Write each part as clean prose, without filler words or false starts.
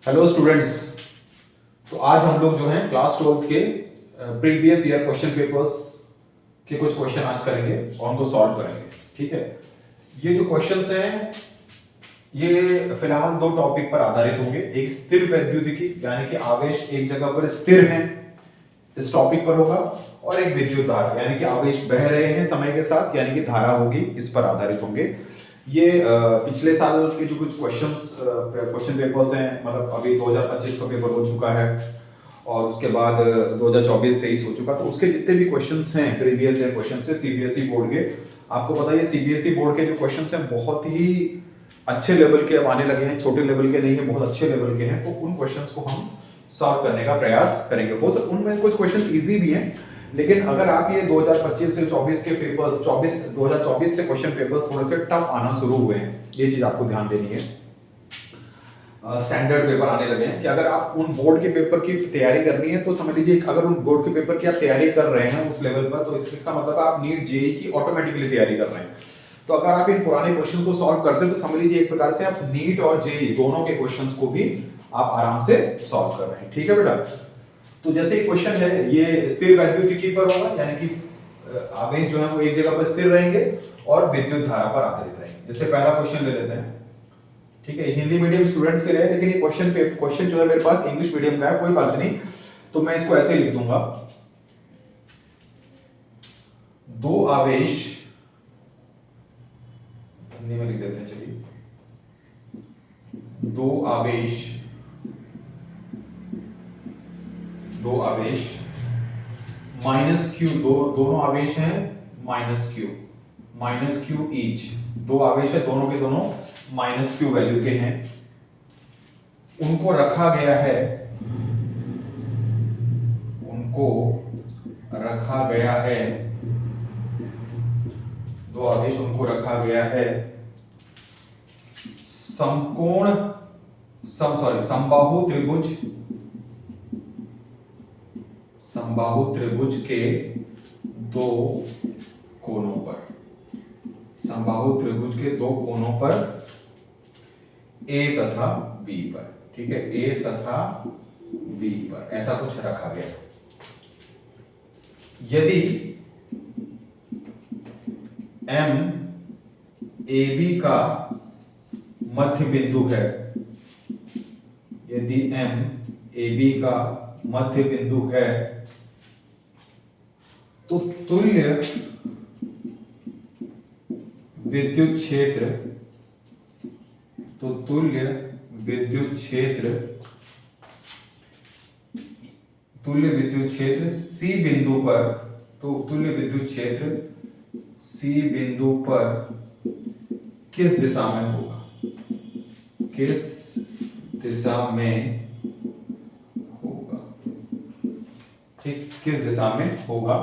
Hello students. तो आज हम लोग जो है क्लास 12 के प्रीवियस ईयर क्वेश्चन पेपर्स के कुछ क्वेश्चन आज करेंगे और उनको सॉल्व करेंगे। ठीक है, ये जो क्वेश्चंस हैं ये फिलहाल दो टॉपिक पर आधारित होंगे। एक स्थिर वैद्युतिकी यानी कि आवेश एक जगह पर स्थिर हैं, इस टॉपिक पर होगा, और एक विद्युत धारा यानी कि आवेश बह रहे हैं समय के साथ यानी कि धारा होगी, इस पर आधारित होंगे। ये पिछले साल के जो कुछ क्वेश्चन पेपर्स हैं, मतलब अभी 2025 का पेपर हो चुका है और उसके बाद 2024-23 हो चुका, तो उसके जितने भी क्वेश्चंस हैं प्रीवियस ईयर क्वेश्चंस है सीबीएसई बोर्ड के। आपको पता है सीबीएसई बोर्ड के जो क्वेश्चंस हैं बहुत ही अच्छे लेवल के अब आने लगे हैं, छोटे लेवल के नहीं है, बहुत अच्छे लेवल के हैं। तो उन क्वेश्चंस को हम सॉल्व करने का प्रयास करेंगे। हो सकता उनमें कुछ क्वेश्चंस इजी भी हैं, लेकिन अगर आप ये 2025 से 24 के पेपर्स 2024 से क्वेश्चन पेपर्स थोड़े से टफ आना शुरू हुए हैं, ये चीज आपको ध्यान देनी है। स्टैंडर्ड पेपर आने लगे हैं कि अगर आप उन बोर्ड के पेपर की तैयारी करनी है तो समझ लीजिए, अगर उन बोर्ड के पेपर की आप तैयारी कर रहे हैं उस लेवल पर, तो इसका मतलब आप नीट जेईई की ऑटोमेटिकली तैयारी कर रहे हैं। तो अगर आप इन पुराने क्वेश्चन को सॉल्व करते हैं तो समझ लीजिए एक प्रकार से आप नीट और जेईई दोनों के क्वेश्चंस को भी आप आराम से सॉल्व कर रहे हैं। ठीक है बेटा, तो जैसे क्वेश्चन है ये स्थिर वैद्युतिकी पर होगा, यानी कि आवेश जो है वो एक जगह पर स्थिर रहेंगे और विद्युत धारा पर आधारित रहेंगे। जैसे पहला क्वेश्चन ले लेते हैं। ठीक है, हिंदी मीडियम स्टूडेंट्स के लिए, लेकिन ये क्वेश्चन जो है मेरे पास इंग्लिश मीडियम का है, कोई बात नहीं, तो मैं इसको ऐसे ही लिख दूंगा। दो आवेश, हिंदी में लिख देते हैं, चलिए, दो आवेश माइनस क्यू, दोनों आवेश हैं माइनस क्यू ईच, दो आवेश है, दोनों के दोनों माइनस क्यू वैल्यू के हैं। उनको रखा गया है, दो आवेश उनको रखा गया है समबाहु त्रिभुज के दो कोनों पर, समबाहु त्रिभुज के दो कोनों पर ए तथा बी पर। ठीक है, ए तथा बी पर ऐसा कुछ रखा गया। यदि एम ए बी का मध्य बिंदु है, यदि एम ए बी का मध्य बिंदु है, तो तुल्य विद्युत क्षेत्र सी बिंदु पर, तो तुल्य विद्युत क्षेत्र सी बिंदु पर किस दिशा में होगा, ठीक, किस दिशा में होगा।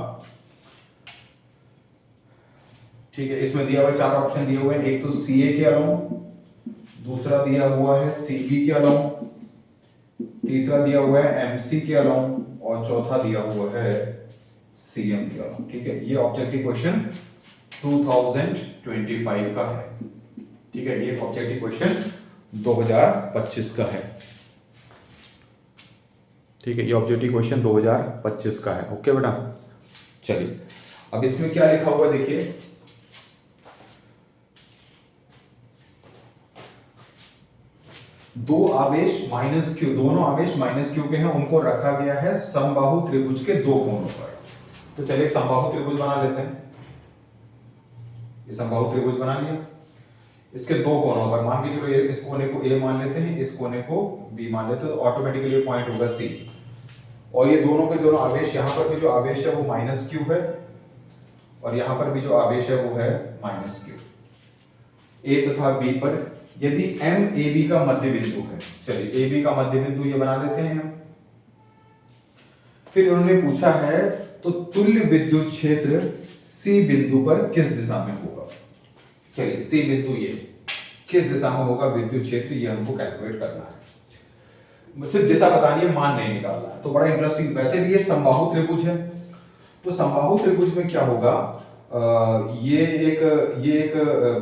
ठीक है, इसमें दिया हुआ चार ऑप्शन दिए हुए हैं। एक तो सी ए के अलाउंग, दूसरा दिया हुआ है सी बी के अलाउंग, तीसरा दिया हुआ है एम सी के अलाउंग, और चौथा दिया हुआ है सी एम के अलाउंग। ठीक है, ये ऑब्जेक्टिव क्वेश्चन 2025 का है। ठीक है, ये ऑब्जेक्टिव क्वेश्चन 2025 का है। ठीक है, ये ऑब्जेक्टिव क्वेश्चन 2025 का है। ओके बेटा, चलिए अब इसमें क्या लिखा हुआ देखिए। दो आवेश माइनस क्यू, दोनों आवेश माइनस क्यू के हैं, उनको रखा गया है समबाहु त्रिभुज के दो कोनों पर। तो चलिए समबाहु त्रिभुज बना लेते हैं। ये समबाहु त्रिभुज बना लिया, इसके दो कोनों पर मान के चलो, इस कोने को ए मान लेते हैं, इस कोने को बी मान लेते हैं, तो ऑटोमेटिकली पॉइंट होगा सी। और ये दोनों के दोनों आवेश, यहां पर भी जो आवेश है वो माइनस क्यू है, और यहां पर भी जो आवेश है वो है माइनस क्यू। ए तथा बी पर यदि एम ए बी का मध्य बिंदु है, चलिए ए बी का मध्य बिंदु ये बना लेते हैं हम। फिर उन्होंने पूछा है तो तुल्य विद्युत क्षेत्र सी बिंदु पर किस दिशा में होगा। चलिए सी बिंदु ये किस दिशा में होगा विद्युत क्षेत्र, ये हमको कैलकुलेट करना है। सिर्फ दिशा बतानी है, मान नहीं निकालना है। तो बड़ा इंटरेस्टिंग, वैसे भी ये समबाहु त्रिभुज है, तो समबाहु त्रिभुज में क्या होगा, ये एक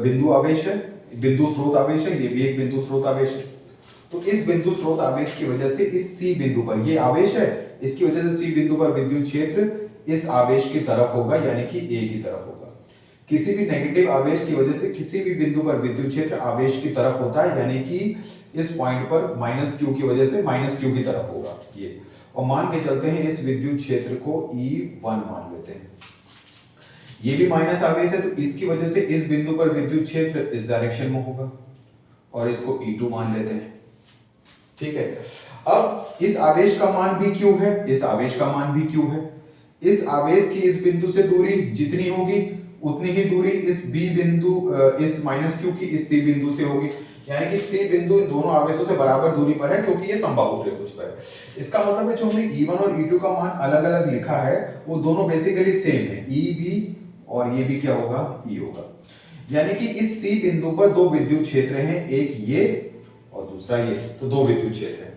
बिंदु आवेश है, बिंदु स्रोत आवेश है, ये भी एक बिंदु स्रोत आवेश है। तो इस बिंदु स्रोत आवेश की वजह से इस सी बिंदु पर, ये आवेश है, इसकी वजह से सी बिंदु पर विद्युत क्षेत्र इस आवेश की तरफ होगा, यानी कि ए की तरफ होगा। किसी भी नेगेटिव आवेश की वजह से किसी भी बिंदु पर विद्युत क्षेत्र आवेश की तरफ होता है, यानी कि इस पॉइंट पर माइनस क्यू की वजह से माइनस क्यू की तरफ होगा ये। और मान के चलते हैं इस विद्युत क्षेत्र को E1 मान लेते हैं, ये भी माइनस आवेश है, तो इसकी वजह से इस बिंदु पर विद्युत क्षेत्र इस डायरेक्शन में होगा, और इसको E2 मान लेते हैं। ठीक है, अब इस आवेश का मान भी क्यू है, इस आवेश का मान भी क्यू है। इस आवेश की इस बिंदु से दूरी जितनी होगी उतनी ही दूरी इस बी बिंदु, इस माइनस क्यू की इस सी बिंदु से होगी, यानी कि सी बिंदु इन दोनों आवेशों से बराबर दूरी पर है, क्योंकि ये समबाहु त्रिभुज पर है। इसका मतलब है जो हमने E1 और E2 का मान अलग अलग लिखा है वो दोनों बेसिकली सेम है, EB और ये भी क्या होगा, E होगा। यानी कि इस सी बिंदु पर दो विद्युत क्षेत्र हैं, एक ये और दूसरा ये, तो दो विद्युत क्षेत्र हैं।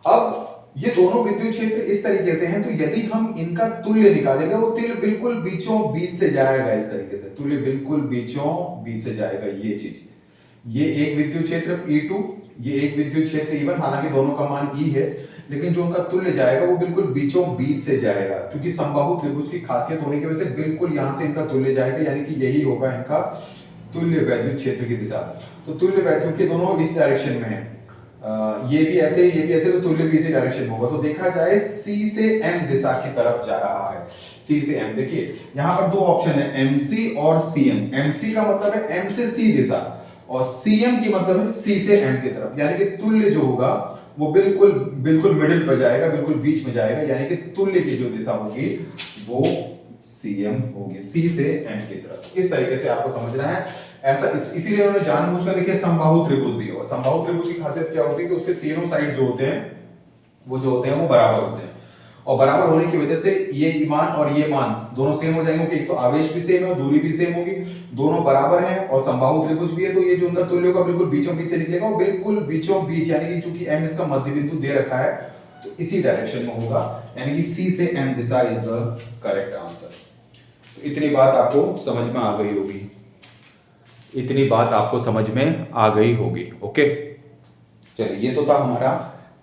अब ये दोनों विद्युत क्षेत्र इस तरीके से हैं, तो यदि हम इनका तुल्य निकालेंगे, वो तुल्य बिल्कुल बीचों बीच से जाएगा, इस तरीके से तुल्य बिल्कुल बीचों बीच से जाएगा। ये चीज, ये एक विद्युत क्षेत्र E2, ये एक विद्युत क्षेत्र E1, हालांकि दोनों का मान E है, लेकिन जो उनका तुल्य जाएगा वो बिल्कुल बीचों बीच से जाएगा, क्योंकि समबाहु त्रिभुज की खासियत होने की वजह से बिल्कुल यहां से इनका तुल्य जाएगा, यानी कि यही होगा इनका तुल्य वैद्युत क्षेत्र की दिशा। तो तुल्य वैद्युत के दोनों इस डायरेक्शन में है, ये भी ऐसे, ये भी ऐसे, तो तुल्य भी इसी डायरेक्शन में होगा। तो देखा जाए C से M दिशा की तरफ जा रहा है, C से M। देखिए यहां पर दो ऑप्शन है, MC और CM। MC का मतलब है M से C दिशा, और CM की मतलब है C से M की तरफ, यानी कि तुल्य जो होगा वो बिल्कुल बिल्कुल मिडिल पर जाएगा, बिल्कुल बीच में जाएगा, यानी कि तुल्य की जो दिशा होगी वो CM होगी, C से M की तरफ। इस तरीके से आपको समझना है। ऐसा इसीलिए उन्होंने जानबूझकर देखिए समबाहु त्रिभुज दिया हुआ। समबाहु त्रिभुज की खासियत क्या होती है कि उसके तीनों साइड जो होते हैं वो बराबर होते हैं, और बराबर होने की वजह से ये मान और ये मान दोनों सेम हो जाएंगे, क्योंकि एक तो आवेश भी सेम है और दूरी भी सेम होगी, दोनों बराबर हैं और समबाहु त्रिभुज भी है। तो ये जो उनका तुल्य होगा बिल्कुल बीचों बीच से निकलेगा, और बिल्कुल बीचों बीच, यानी कि चूंकि M इसका मध्य बिंदु दे रखा है तो इसी डायरेक्शन में होगा, यानी कि C से M Disha is the correct answer. तो इतनी बात आपको समझ में आ गई होगी, इतनी बात आपको समझ में आ गई होगी। ओके, चलिए ये तो था हमारा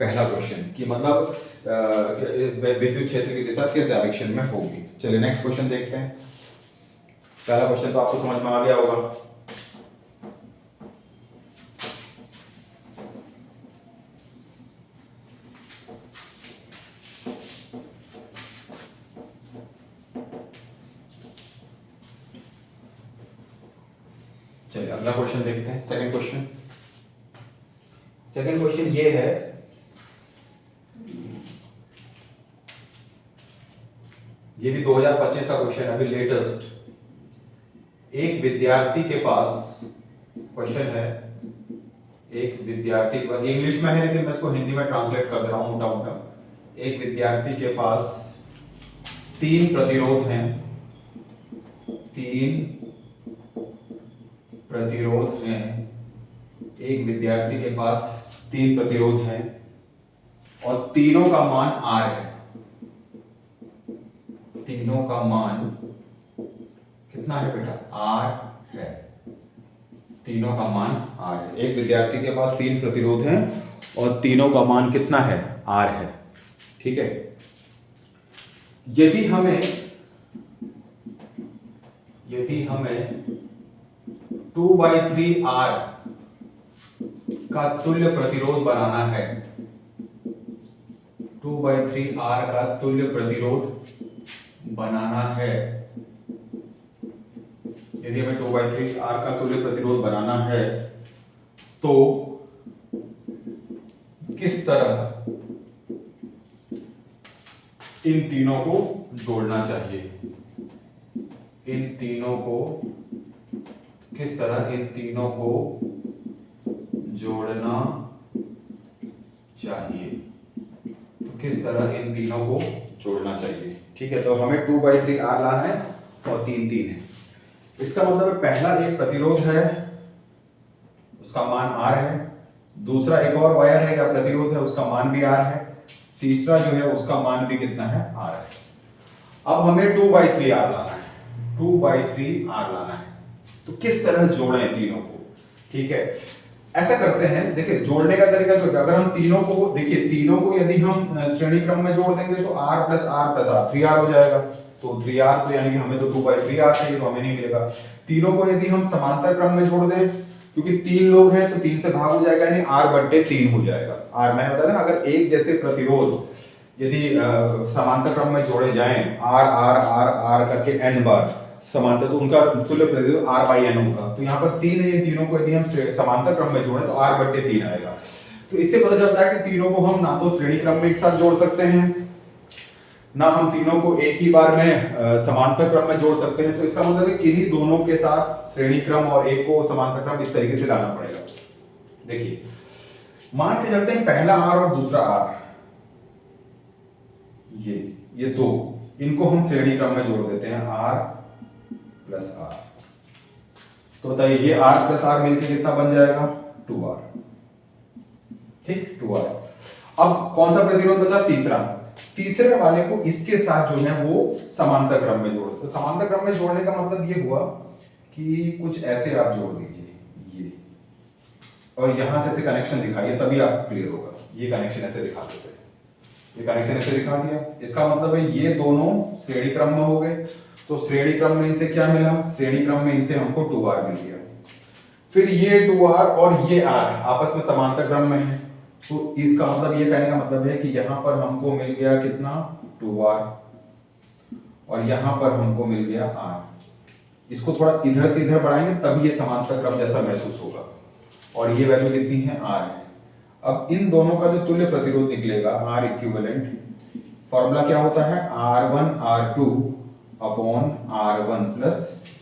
पहला क्वेश्चन कि मतलब विद्युत क्षेत्र की दिशा किस डायरेक्शन में होगी। चलिए नेक्स्ट क्वेश्चन देखते हैं। पहला क्वेश्चन तो आपको समझ में आ गया होगा। चलिए अगला क्वेश्चन देखते हैं, सेकंड क्वेश्चन। सेकंड क्वेश्चन ये है, ये भी 2025 का क्वेश्चन है, अभी लेटेस्ट। एक विद्यार्थी के पास, क्वेश्चन है, एक विद्यार्थी के पास, इंग्लिश में है लेकिन मैं इसको हिंदी में ट्रांसलेट कर दे रहा हूं मोटा मोटा। एक विद्यार्थी के पास 3 प्रतिरोध हैं, 3 प्रतिरोध हैं। एक विद्यार्थी के पास 3 प्रतिरोध हैं और तीनों का मान R है। तीनों का मान कितना है बेटा? R है। तीनों का मान R है। एक विद्यार्थी के पास 3 प्रतिरोध हैं और तीनों का मान कितना है? R है। ठीक है, यदि हमें 2/3 R का तुल्य प्रतिरोध बनाना है, 2/3 R का तुल्य प्रतिरोध बनाना है, यदि हमें 2/3 R का तुल्य प्रतिरोध बनाना है तो किस तरह इन तीनों को जोड़ना चाहिए? इन तीनों को किस तरह इन तीनों को जोड़ना चाहिए? तो किस तरह इन तीनों को जोड़ना चाहिए? ठीक है, तो हमें 2/3 R लाना है और 3 है। इसका मतलब है पहला एक प्रतिरोध है, उसका मान R है, दूसरा एक और वायर है या प्रतिरोध है, उसका मान भी R है, तीसरा जो है उसका मान भी कितना है? R है। अब हमें 2/3 R लाना है, 2/3 R लाना है, तो किस तरह जोड़ें तीनों को? ठीक है, ऐसा करते हैं, देखिए जोड़ने का तरीका तो क्या, अगर हम तीनों को, देखिए तीनों को यदि हम श्रेणी क्रम में जोड़ देंगे तो r plus r plus r 3r हो जाएगा। तो 3r तो यानी कि हमें तो 2/3r चाहिए, तो हमें नहीं मिलेगा। तीनों को यदि हम समांतर क्रम में जोड़ दें, क्योंकि 3 लोग हैं तो 3 से भाग हो जाएगा, यानी r/3 हो जाएगा। r मैंने बताया ना, अगर एक जैसे प्रतिरोध यदि समांतर क्रम में जोड़े जाएं, r r r r करके n बार समांतर, तो उनका तुल्य प्रतिरोध r/n होगा। तो यहाँ पर 3 है, तीनों को यदि हम समांतर क्रम में जोड़ें तो r/3 आएगा। तो इससे पता चलता है कि तीनों को हम ना तो श्रेणी क्रम में एक साथ जोड़ सकते हैं, ना हम तीनों को एक ही बार में समांतर क्रम में जोड़ सकते हैं। तो इसका मतलब है किन्हीं दोनों के साथ श्रेणी क्रम और एक को समांतर क्रम इस तरीके से लाना पड़ेगा। देखिए मान के चलते हैं पहला r और दूसरा r, ये दो, इनको हम श्रेणी क्रम में जोड़ देते हैं r प्लस r। तो बताइए ये r प्लस r मिलकर कितना बन जाएगा, 2r। ठीक, 2r। अब कौन सा प्रतिरोध बचा, तीसरा। तीसरे वाले को इसके साथ जो है वो समांतर क्रम में जोड़ दो। तो समांतर क्रम में जोड़ने का मतलब ये हुआ कि कुछ ऐसे आप जोड़ दीजिए, ये, और यहां से कनेक्शन दिखाइए, तभी आप क्लियर होगा। ये कनेक्शन ऐसे दिखा देते हैं, ये कनेक्शन ऐसे दिखा दिया, इसका मतलब है ये दोनों श्रेणी क्रम में हो गए। तो श्रेणी क्रम में इनसे क्या मिला, श्रेणी क्रम में इनसे हमको 2r मिल गया। फिर ये 2r और ये r आपस में समांतर क्रम में है, तो इसका मतलब, ये कहने का मतलब है कि यहां पर हमको मिल गया कितना, 2r, और यहां पर हमको मिल गया r। इसको थोड़ा इधर से इधर बढ़ाएंगे तब ये समांतर क्रम जैसा महसूस होगा, और ये वैल्यू कितनी है, r है। अब इन दोनों का जो तुल्य प्रतिरोध निकलेगा, R इक्विवेलेंट, फॉर्मूला क्या होता है, R1 R2 upon R1 plus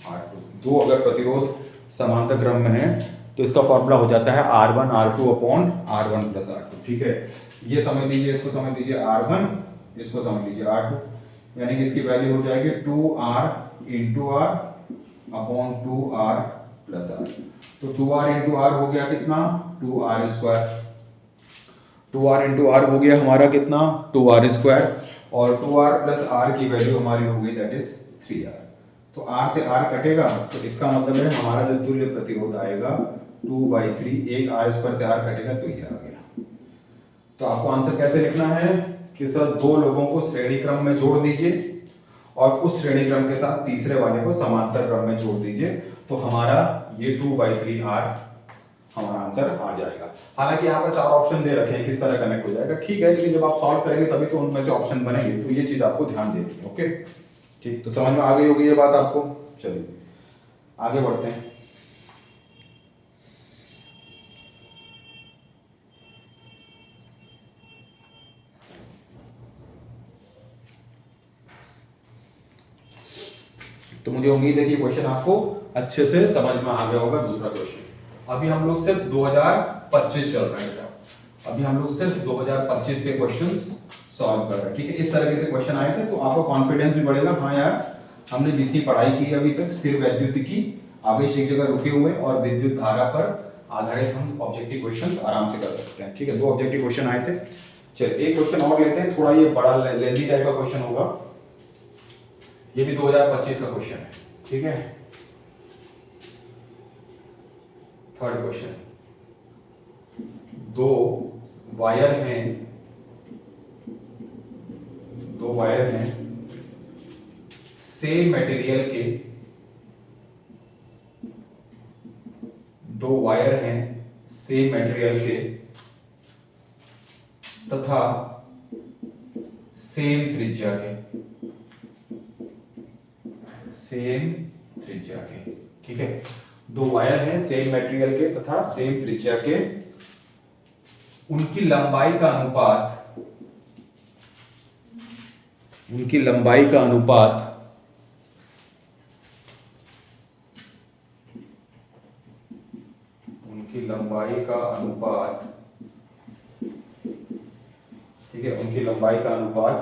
R2। दो अगर प्रतिरोध समांतर क्रम में है तो इसका फॉर्मूला हो जाता है R1 R2 upon R1 plus R2। ठीक है, ये समझ लीजिए, इसको समझ लीजिए R1, इसको समझ लीजिए R2, यानी कि इसकी वैल्यू हो जाएगी 2R into R upon 2R plus R। तो 2R इंटू R हो गया कितना, 2R square. 2r into are हो गया हमारा कितना, 2r स्क्वायर, और 2r प्लस r की वैल्यू हमारी हो गई दैट इज 3r। तो r से r कटेगा, तो इसका मतलब है हमारा जो तुल्य प्रतिरोध आएगा 2/3, एक r स्क्वायर से r कटेगा तो ये आ गया। तो आपको आंसर कैसे लिखना है कि सर दो लोगों को श्रेणी क्रम में जोड़ दीजिए और उस श्रेणी क्रम के साथ तीसरे वाले को समांतर क्रम में जोड़ दीजिए, तो हमारा ये 2/3r हमारा आंसर आ जाएगा। हालांकि यहाँ पर 4 ऑप्शन दे रखे हैं किस तरह कनेक्ट हो जाएगा, ठीक है, लेकिन जब आप सॉल्व करेंगे तभी तो उनमें से ऑप्शन बनेंगे, तो ये चीज आपको ध्यान देनी है। ओके, ठीक, तो समझ में आ गई होगी ये बात आपको। चलिए आगे बढ़ते हैं। तो मुझे उम्मीद है कि क्वेश्चन आपको अच्छे से समझ में आ गया होगा। दूसरा क्वेश्चन, अभी हम लोग सिर्फ 2025 चल रहे हैं, अभी हम लोग सिर्फ 2025 के क्वेश्चंस सॉल्व कर रहे हैं। ठीक है, इस तरीके से क्वेश्चन आए थे तो आपका कॉन्फिडेंस भी बढ़ेगा, हाँ यार हमने जितनी पढ़ाई की अभी तक स्थिर वैद्युतिकी, आवेश एक जगह रुके हुए और विद्युत धारा पर आधारित हम ऑब्जेक्टिव क्वेश्चंस आराम से कर सकते हैं। ठीक है, 2 ऑब्जेक्टिव क्वेश्चन आए थे। चलिए एक क्वेश्चन और लेते हैं, थोड़ा ये बड़ा लेंथी टाइप का क्वेश्चन होगा, ये भी 2025 का क्वेश्चन है। ठीक है, थर्ड क्वेश्चन, 2 वायर हैं, 2 वायर हैं सेम मटेरियल के, 2 वायर हैं सेम मटेरियल के तथा सेम त्रिज्या के, सेम त्रिज्या के। ठीक है, 2 वायर हैं सेम मटेरियल के तथा सेम त्रिज्या के, उनकी लंबाई का अनुपात, उनकी लंबाई का अनुपात उनकी लंबाई का अनुपात, ठीक है, उनकी लंबाई का अनुपात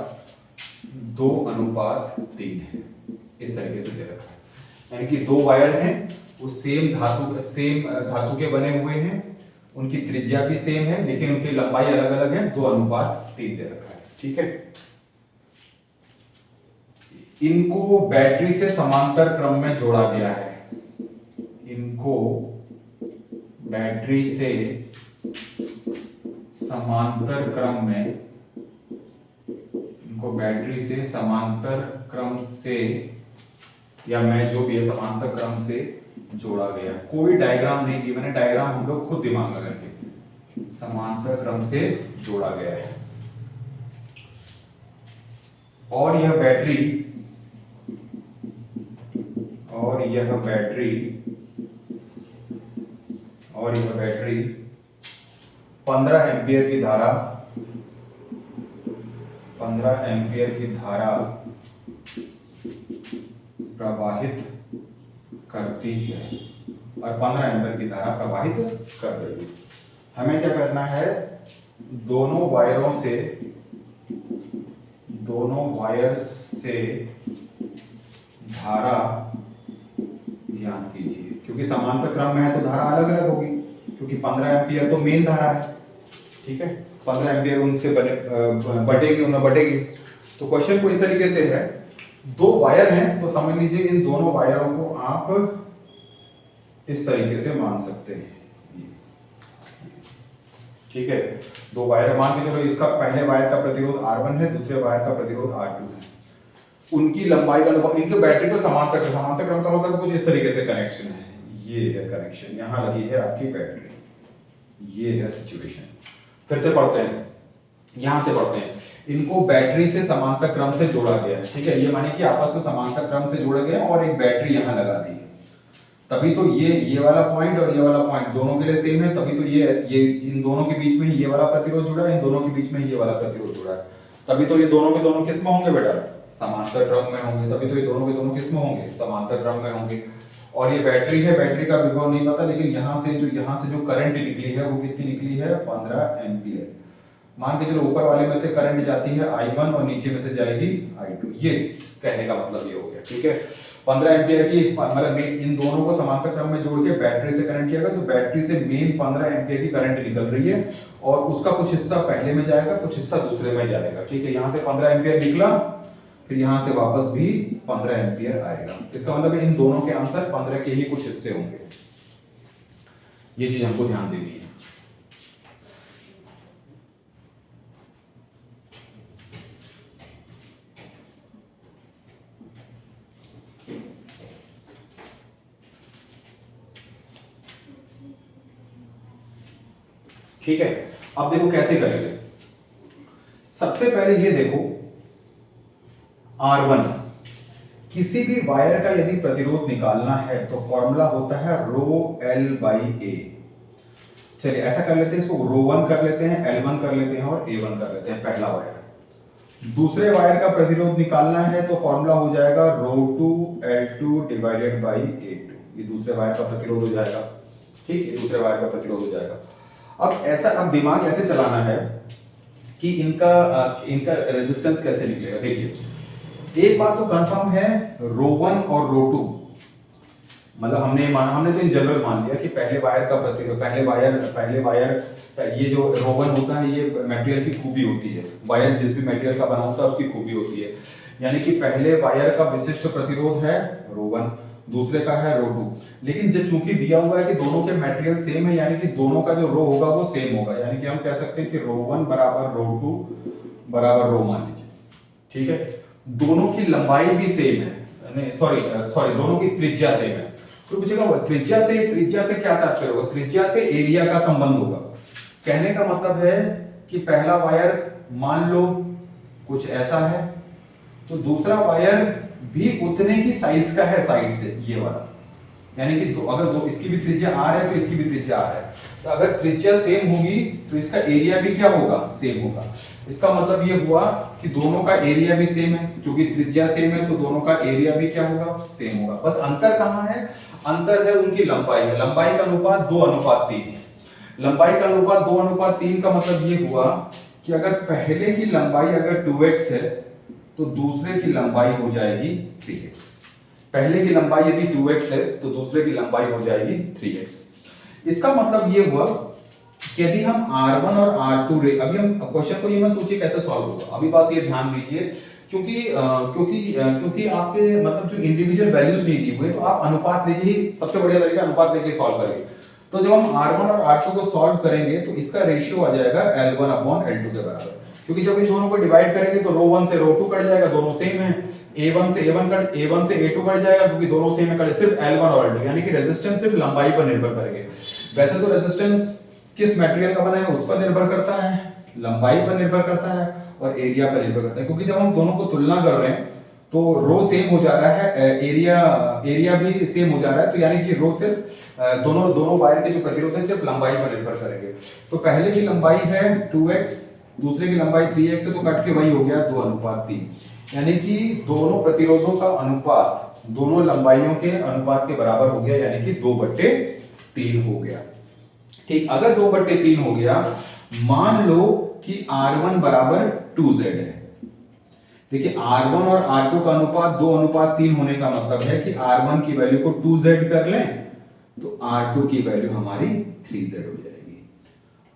2:3 है, इस तरीके से दे रखा है। यानी कि 2 वायर हैं, वो सेम धातु के बने हुए हैं, उनकी त्रिज्या भी सेम है लेकिन उनकी लंबाई अलग अलग है, 2:3 दे रखा है। ठीक है, इनको बैटरी से समांतर क्रम में जोड़ा गया है, इनको बैटरी से समांतर क्रम में, इनको बैटरी से समांतर क्रम से, या मैं जो भी है समांतर क्रम से जोड़ा गया। कोई डायग्राम नहीं दी मैंने, डायग्राम हम लोग खुद दिमाग लगा के, समांतर क्रम से जोड़ा गया है। और यह बैटरी 15 एम्पियर की धारा, 15 एम्पियर की धारा प्रवाहित करती है, और 15 एम्पियर की धारा प्रवाहित कर रही है। हमें क्या करना है, दोनों वायर्स से धारा ज्ञात कीजिए। क्योंकि समांतर क्रम में है तो धारा अलग अलग होगी, क्योंकि 15 एम्पियर तो मेन धारा है, ठीक है, 15 एम्पियर उनसे बटेगी। तो क्वेश्चन को इस तरीके से है, दो वायर हैं तो समझ लीजिए इन दोनों वायरों को आप इस तरीके से मान सकते हैं, ठीक है। दो वायर मान के चलो, इसका पहले वायर का प्रतिरोध R1 है, दूसरे वायर का प्रतिरोध R2 है। उनकी लंबाई का, इनके बैटरी को समांतर क्रम का मतलब कुछ इस तरीके से कनेक्शन है। ये है कनेक्शन, यहां लगी है आपकी बैटरी, ये है सिचुएशन। फिर से पढ़ते हैं, यहां से पढ़ते हैं। इनको बैटरी से समांतर क्रम से जोड़ा गया है, ठीक है। ये माने कि आपस में समांतर क्रम से जोड़े गए और एक बैटरी यहां लगा दी है। तभी तो ये वाला पॉइंट और ये वाला पॉइंट दोनों के लिए सेम है, तभी तो ये इन दोनों के बीच में ये वाला प्रतिरोध जुड़ा है, इन दोनों के बीच में ये वाला प्रतिरोध जुड़ा है। तभी तो ये दोनों के दोनों किस में होंगे बेटा, समांतर क्रम में होंगे। तभी तो ये दोनों के दोनों किस में होंगे, समांतर क्रम में होंगे। और ये बैटरी है, बैटरी का विभव नहीं पता, लेकिन यहाँ से जो करंट निकली है वो कितनी निकली है, 15 एम्पियर। मान के चलो ऊपर वाले में से करंट जाती है I1 और नीचे में से जाएगी I2। ये कहने का मतलब ये हो गया, ठीक है। 15 एम्पियर की मतलब इन दोनों को समांतर क्रम में जोड़ के बैटरी से करंट किया गया, तो बैटरी से मेन 15 एम्पियर की करंट निकल रही है, और उसका कुछ हिस्सा पहले में जाएगा, कुछ हिस्सा दूसरे में जाएगा, ठीक है। यहाँ से 15 एम्पियर निकला, फिर यहाँ से वापस भी 15 एम्पियर आएगा। इसका मतलब इन दोनों के आंसर 15 के ही कुछ हिस्से होंगे। ये चीज हमको ध्यान देनी है। ठीक है, अब देखो कैसे करेंगे। सबसे पहले ये देखो, R1, किसी भी वायर का यदि प्रतिरोध निकालना है तो फॉर्मूला होता है ρL/A। चलिए ऐसा कर लेते हैं, इसको ρ1 कर लेते हैं, L1 कर लेते हैं और A1 कर लेते हैं, पहला वायर। दूसरे वायर का प्रतिरोध निकालना है तो फॉर्मूला हो जाएगा ρ2L2/A2। ये दूसरे वायर का प्रतिरोध हो जाएगा, ठीक है, दूसरे वायर का प्रतिरोध हो जाएगा। अब दिमाग ऐसे चलाना है कि इनका रेजिस्टेंस कैसे निकलेगा। देखिए, एक बात तो कंफर्म है, ρ1 और ρ2, मतलब हमने तो इन जनरल मान लिया कि पहले वायर का प्रतिरोध, पहले वायर ये जो ρ1 होता है, ये मटेरियल की खूबी होती है। वायर जिस भी मटेरियल का बना होता है उसकी खूबी होती है, यानी कि पहले वायर का विशिष्ट प्रतिरोध है ρ1, दूसरे का है ρ2। लेकिन जब चूंकि दिया हुआ है कि दोनों के मटेरियल सेम है, यानी कि दोनों का जो रो होगा वो सेम होगा, यानी कि हम कह सकते हैं कि ρ1 बराबर ρ2 बराबर रो मान लीजिए, ठीक है। दोनों की लंबाई भी सेम है, सॉरी दोनों की त्रिज्या सेम है। तो पूछेगा त्रिज्या से क्या तात्पर्य होगा, त्रिज्या से एरिया का संबंध होगा। कहने का मतलब है कि पहला वायर मान लो कुछ ऐसा है, तो दूसरा वायर भी उतने ही साइज का है साइड से, ये वाला, यानी कि अगर इसकी भी त्रिज्या R है तो इसकी भी त्रिज्या R है, तो अगर त्रिज्या सेम होगी तो इसका एरिया भी क्या होगा, सेम होगा। इसका मतलब ये हुआ कि दोनों का एरिया भी सेम है, क्योंकि त्रिज्या सेम है तो दोनों का एरिया भी क्या होगा, सेम होगा। बस अंतर कहाँ है, अंतर है उनकी लंबाई में। लंबाई का अनुपात 2:3 है। लंबाई का अनुपात 2:3 का मतलब ये हुआ कि अगर पहले की लंबाई अगर 2x है तो दूसरे की लंबाई हो जाएगी 3x। पहले की लंबाई यदि 2x है तो दूसरे की लंबाई हो जाएगी 3x। इसका मतलब ये हुआ कि यदि हम R1 और R2 अभी हम क्वेश्चन को ये मत सोचिए कैसे सॉल्व होगा, अभी बात ये ध्यान दीजिए, क्योंकि आपके मतलब जो इंडिविजुअल वैल्यूज नहीं दी हुए, तो आप अनुपात लेके ही, सबसे बढ़िया तरीका अनुपात लेके सॉल्व करिए। तो जब हम R1 और R2 को सॉल्व करेंगे तो इसका रेशियो आ जाएगा L1 अपॉन L2 के बराबर, क्योंकि जब इन दोनों को डिवाइड करेंगे तो रो 1 से रो 2 कट जाएगा, दोनों सेम है। A1 से A2 कट जाएगा क्योंकि दोनों सेम है, कट सिर्फ L1 और L2, यानी कि रेजिस्टेंस सिर्फ लंबाई पर निर्भर करेंगे। वैसे तो रेजिस्टेंस किस मटेरियल का बना है उस पर निर्भर करता है, लंबाई पर निर्भर करता है और एरिया पर निर्भर करता है, क्योंकि जब हम दोनों को तुलना कर रहे हैं तो रो सेम हो जा रहा है, एरिया भी सेम हो जा रहा है, तो यानी कि रो सिर्फ दोनों वायर के जो प्रतिरोध है सिर्फ लंबाई पर निर्भर करेंगे। तो पहले की लंबाई है 2x, दूसरे की लंबाई 3x है, तो कट के वही हो गया 2:3, यानी कि दोनों प्रतिरोधों का अनुपात दोनों लंबाइयों के अनुपात के बराबर हो गया, यानी कि 2/3 हो गया। ठीक, अगर 2/3 हो गया, मान लो कि R1 बराबर 2Z है। देखिए R1 और R2 का अनुपात 2:3 होने का मतलब है कि R1 की वैल्यू को 2Z कर लें तो R2 की वैल्यू हमारी 3Z हो जाएगी।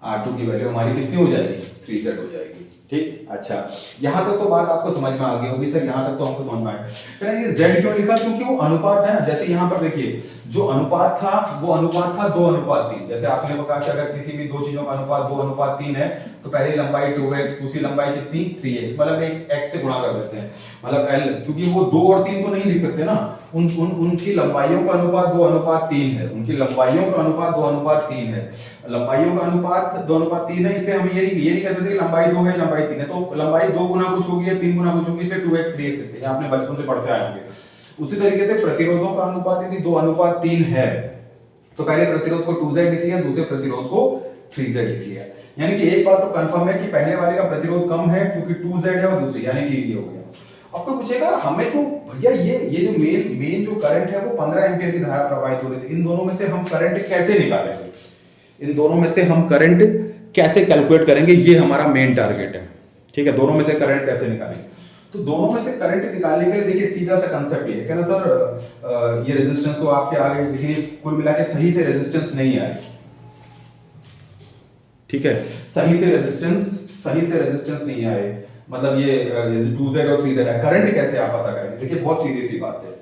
R2 की वैल्यू हमारी कितनी हो जाएगी? 3Z हो जाएगी। ठीक, अच्छा, यहां तक तो बात आपको समझ में आ गई होगी। सर यहां तक तो हमको समझ में आया। फिर ये Z क्यों लिखा? क्योंकि वो अनुपात है ना। जैसे यहां पर देखिए जो अनुपात था वो अनुपात था 2:3। जैसे आपने कहा कि अगर किसी भी दो चीजों का अनुपात 2:3 है तो पहली लंबाई 2x, दूसरी लंबाई कितनी 3x, मतलब एक x से गुणा कर देते हैं, मतलब l, क्योंकि वो 2 और 3 तो नहीं लिख सकते ना, उनकी लंबाइयों का अनुपात 2:3 है, उनकी लंबाइयों का अनुपात 2:3 है, लंबाइयों का अनुपात 2:3 है, इसलिए हम ये नहीं कह सकते कि लंबाई 2 है लंबाई 3 है, तो लंबाई 2 गुना कुछ होगी या 3 गुना कुछ होगी, इसलिए 2x लिख सकते हैं, आपने बचपन से पढ़ते आए होंगे। उसी तरीके से प्रतिरोधों का अनुपात यदि 2:3 है तो पहले प्रतिरोध को 2Z लिख लिया, दूसरे प्रतिरोध को 3Z लिख लिया, यानी कि एक बात तो कंफर्म है कि पहले वाले का प्रतिरोध कम है क्योंकि 2Z है और दूसरी यानी कि ये हो गया। आपको पूछेगा हमें तो भैया ये जो मेन जो करंट है वो 15 एंपियर की धारा प्रवाहित हो रही थी, इन दोनों में से हम करंट कैसे निकालेंगे, इन दोनों में से हम करंट कैसे कैलकुलेट करेंगे, ये हमारा मेन टारगेट है। ठीक है, दोनों में से करंट कैसे निकालेंगे? तो दोनों में से करंट निकालने के लिए देखिए सीधा सा कांसेप्ट ये है कि ना सर ये रेजिस्टेंस तो आपके आगे देखिए कुल मिला के सही से रेजिस्टेंस नहीं आ रही। ठीक है, सही से रेजिस्टेंस नहीं आए, मतलब ये 2Z और 3Z है, करंट कैसे आप पता करेंगे? देखिए बहुत सीधी सी बात है,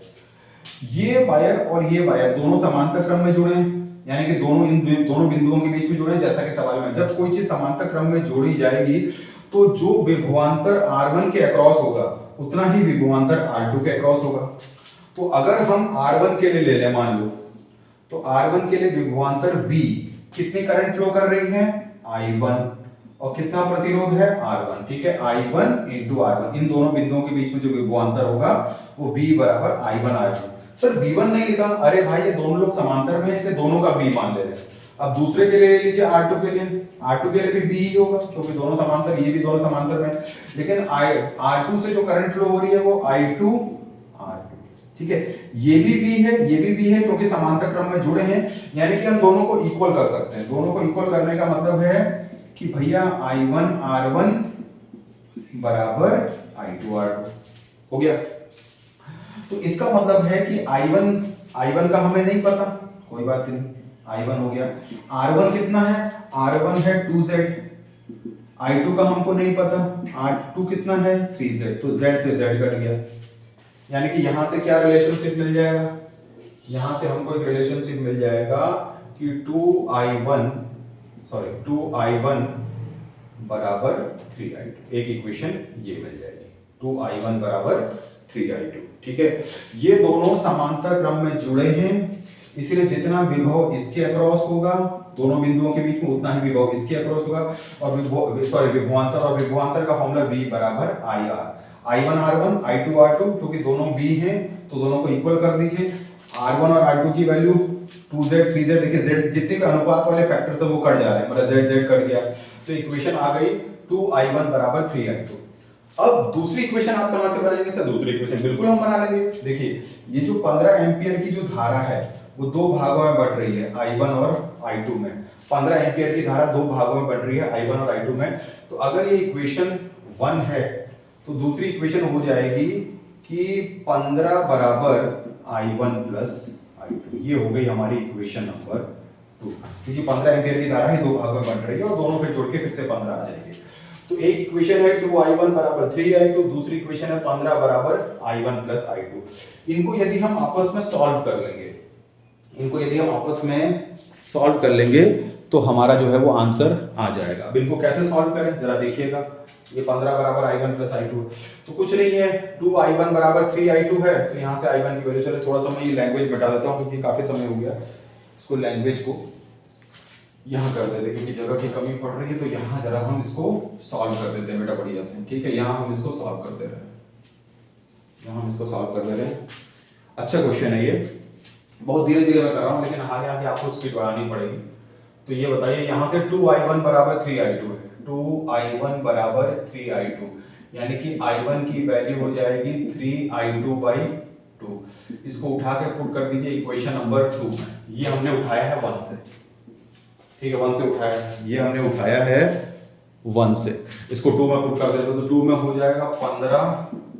ये वायर और ये वायर दोनों समांतर क्रम में जुड़े हैं, यानी कि दोनों बिंदुओं के बीच में जुड़े हैं। जैसा कि सवाल में जब कोई चीज समांतर क्रम में जोड़ी जाएगी तो जो विभवांतर R1 के अक्रॉस होगा उतना ही विभवांतर R2 के अक्रॉस होगा। तो अगर हम R1 के लिए ले लें मान लो, तो R1 के लिए विभवांतर V कितनी करंट फ्लो कर रही है? I1, और कितना प्रतिरोध है? R1। ठीक है, I1 into R1, इन दोनों बिंदुओं के बीच में जो विभवांतर होगा वो V बराबर I1 R1। सर V1 नहीं लिखा, अरे भाई ये दोनों लोग समांतर में है इसलिए दोनों का V मान ले रहे हैं। अब दूसरे के लिए ले लीजिए R2 के लिए, R2 के लिए भी V ही होगा क्योंकि दोनों समांतर, ये भी दोनों समांतर में, लेकिन R2 से जो करंट फ्लो हो रही है वो I2 R2। ठीक है, ये भी V है, ये भी V है क्योंकि समांतर क्रम में जुड़े हैं, यानी कि हम दोनों को इक्वल कर सकते हैं। दोनों को इक्वल करने का मतलब है कि भैया I1 R1 बराबर I2 R2 हो गया। तो इसका मतलब है कि I1 का हमें नहीं पता, कोई बात नहीं, I1 हो गया। R1 कितना है? R1 है 2Z। I2 का हमको नहीं पता, R2 कितना है? 3Z, तो Z से Z कट गया, यानी कि यहां से क्या रिलेशनशिप मिल जाएगा? यहां से हमको एक रिलेशनशिप मिल जाएगा कि 2I1 बराबर 3I2, एक इक्वेशन ये मिल जाएगी, 2I1 बराबर 3I2। ठीक है, ये दोनों समांतर क्रम में जुड़े हैं, इसलिए जितना विभव इसके अक्रॉस होगा दोनों बिंदुओं के बीच में उतना ही विभव इसके अक्रॉस होगा, और विभवांतर का फॉर्मूला V बराबर IR, I1 R1 I2 R2, क्योंकि दोनों V हैं तो दोनों को इक्वल कर दीजिए। R1 और R2 की वैल्यू 2Z 3Z, देखिए Z जितने भी अनुपात वाले फैक्टर सब वो कट जा रहे हैं, मतलब Z कट गया, तो इक्वेशन आ गई 2I1 बराबर 3I2। अब दूसरी इक्वेशन आप कहां से बनाएंगे? सर दूसरी इक्वेशन बिल्कुल हम बना लेंगे। देखिए ये जो 15 एंपियर की जो धारा है वो दो भागों में बट रही है, I1 और I2 में। 15 एंपियर की धारा दो भागों में बट रही है, I1 और I2 में। तो अगर ये इक्वेशन 1 है तो दूसरी इक्वेशन हो जाएगी कि 15 बराबर I1 प्लस I2, ये हो गई हमारी इक्वेशन नंबर 2, क्योंकि 15 एंपियर की धारा ही दो भागों में बट रही है और दोनों फिर जोड़ के फिर से 15 आ जाएंगे। तो एक इक्वेशन है 2I1 बराबर 3I2, दूसरी इक्वेशन है 15 बराबर I1 प्लस I2। इनको यदि हम आपस में सॉल्व कर लेंगे, इनको यदि हम आपस में सॉल्व कर लेंगे तो हमारा जो है वो आंसर आ जाएगा। अब इनको कैसे सॉल्व करें जरा देखिएगा। ये 15 बराबर i1 प्लस i2, तो कुछ नहीं है, 2i1 बराबर 3i2 है, तो यहाँ से i1 की वैल्यू, चलो थोड़ा सा मैं ये लैंग्वेज मिटा देता हूँ क्योंकि काफी समय हो गया, इसको लैंग्वेज को यहाँ कर देते क्योंकि जगह की कमी पड़ रही है, तो यहाँ जरा हम इसको सॉल्व कर देते हैं बेटा बढ़िया से, ठीक है। यहाँ हम इसको सॉल्व कर दे रहे हैं, यहाँ हम इसको सॉल्व कर दे रहे हैं। अच्छा क्वेश्चन है ये, बहुत धीरे धीरे मैं कर रहा हूँ लेकिन आगे आगे आपको स्पीड बढ़ानी पड़ेगी। तो ये बताइए यहाँ से 2i1 बराबर 3i2 है, 2i1 बराबर 3i2, यानी कि i1 की वैल्यू हो जाएगी 3i2/2। इसको उठा के पुट कर दीजिए इक्वेशन नंबर 2 में। ये हमने उठाया है 1 से, ठीक है, 1 से उठाया है, ये हमने उठाया है 1 से। इसको 2 में पुट कर देते हैं तो 2 में हो जाएगा 15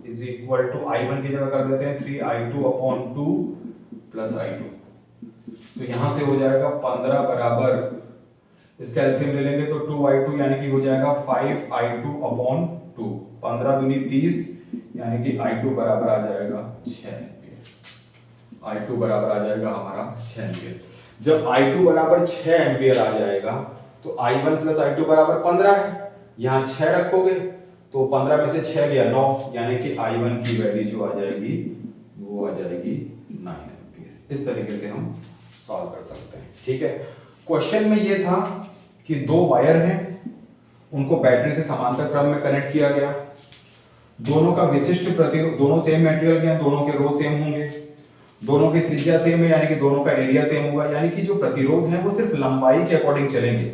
इज इक्वल टू i1 की जगह कर देते हैं 3i2/2 प्लस i2, तो यहां से हो जाएगा 15 बराबर, इसका एलसीएम ले लेंगे तो 2i2 यानी कि हो जाएगा 5i2/2, 15 दूनी 30, यानी कि i2 बराबर आ जाएगा 6 एम्पियर, i2 बराबर आ जाएगा हमारा 6 एम्पियर। जब i2 बराबर 6 एम्पियर आ जाएगा तो i1 प्लस i2 बराबर 15 है, यहाँ 6 रखोगे तो 15 में से 6 गया 9, यानी कि i1 की वैल्यू जो आ जाएगी वो आ जाएगी 9 एम्पियर। इस तरीके से हम सॉल्व कर सकते हैं, ठीक है। क्वेश्चन में ये था कि दो वायर हैं, उनको बैटरी से समांतर क्रम में कनेक्ट किया गया, दोनों का विशिष्ट प्रतिरोध, दोनों सेम मटेरियल के हैं, दोनों के रो सेम होंगे, दोनों की त्रिज्या सेम है यानी कि दोनों का एरिया सेम होगा, यानी कि जो प्रतिरोध है वो सिर्फ लंबाई के अकॉर्डिंग चलेंगे।